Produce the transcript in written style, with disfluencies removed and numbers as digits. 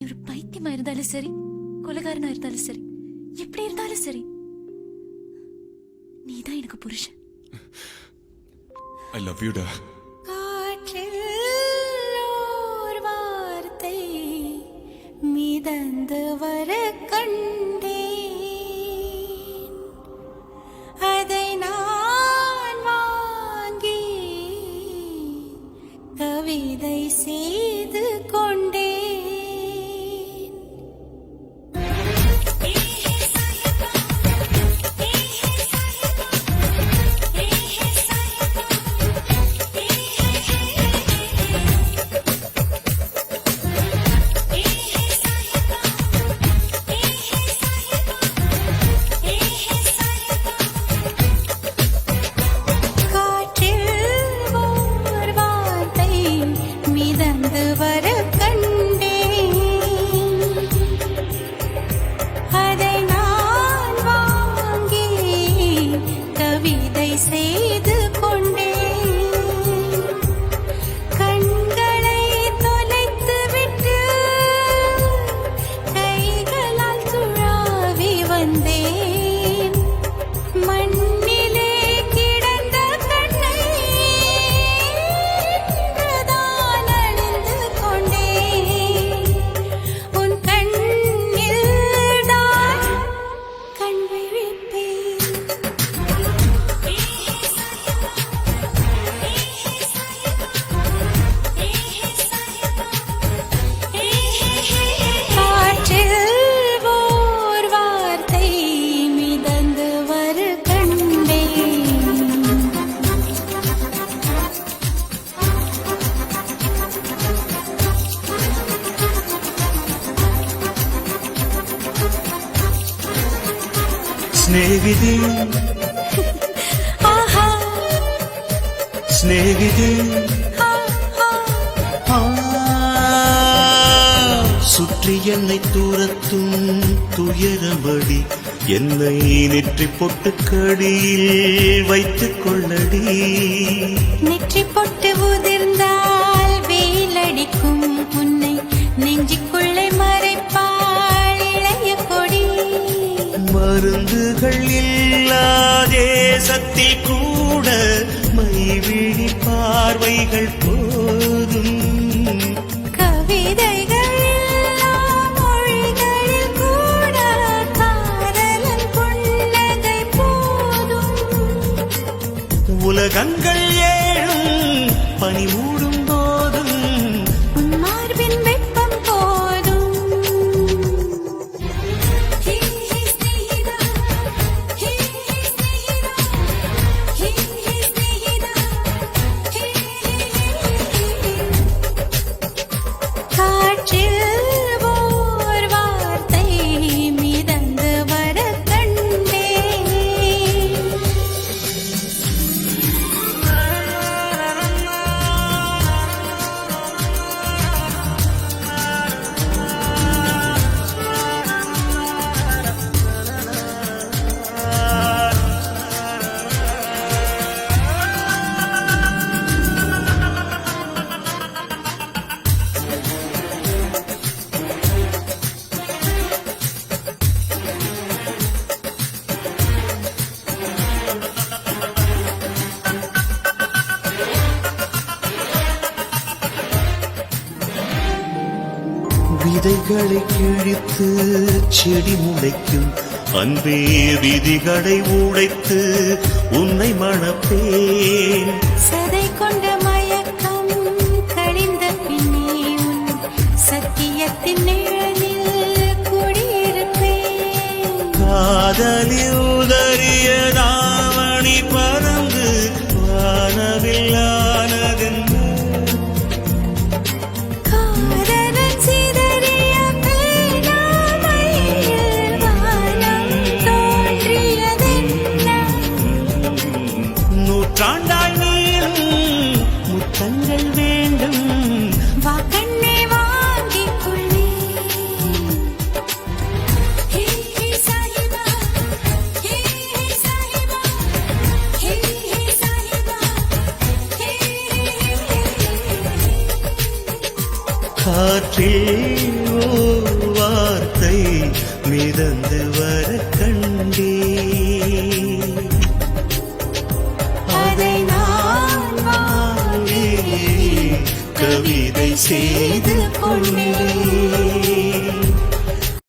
ஒரு பைத்தியமா இருந்தாலும் சரி, கொலைகாரனா இருந்தாலும் சரி, எப்படி இருந்தாலும் சரி, நீதான் எனக்கு புருஷன். I love you டா. காற்றில் ஓர் வார்த்தை மிதந்து வர கண்டேன், அதை நான் வாங்கி கவிதை செய்து கொண்டேன். செய்து கொண்டேன், கண்களை தொலைத்து விட்டு கைகளால் துழாவி வந்தேன், மண்ணிலே கிடந்த கண்ணை தான் அணிந்து கொண்டேன், உன் கண்ணில் தான் கண் விழிப்பேன். സ്നേഹിതേ സ്നേഹിതേ சுற்றி என்னை தூரத்தும் துயரமடி, என்னை நெற்றி பொட்டு கடியில் வைத்துக் கொள்ளடி. நெற்றி பொட்டு உதிர்ந்தால் வெயிலடிக்கும், உன்னை நெஞ்சுக்குள்ளே மறைப்பாள் இளைய கொடி. மருந்துகள் இல்லாதே சக்தி கூட மைவிழி பார்வைகள் போதும், கவிதைகள் மொழிகளில் கூட காதலன் புன்னகை போதும். உலகங்கள் ஏழும் பனி மூடும் போதும் உன் மார்பின் வெப்பம் போதும். காற்றில் ஓர் வார்த்தை மிதந்து வர கண்டேன். விதைகளை கிழித்து செடி முளைக்கும், அன்பே விதிகளை உடைத்து உன்னை மணப்பேன். சதை கொண்ட மயக்கம் கழிந்த பின்னே உன் சத்தியத்தின் நிழலில் குடியிருப்பேன். காதலி உதறிய தாவணி பறந்து வானவில்லானதென்ன, காதலன் சிதறிய பேராமையில் வானம் தோன்றியதென்ன. நூற்றாண்டாய் நீளும் முத்தங்கள் வேண்டும், வா கண்ணே வாங்கிக் கொள்ளேன். ஹே ஹே சாஹிபா, ஹே ஹே சாஹிபா. கவிதை செய்து கொண்டே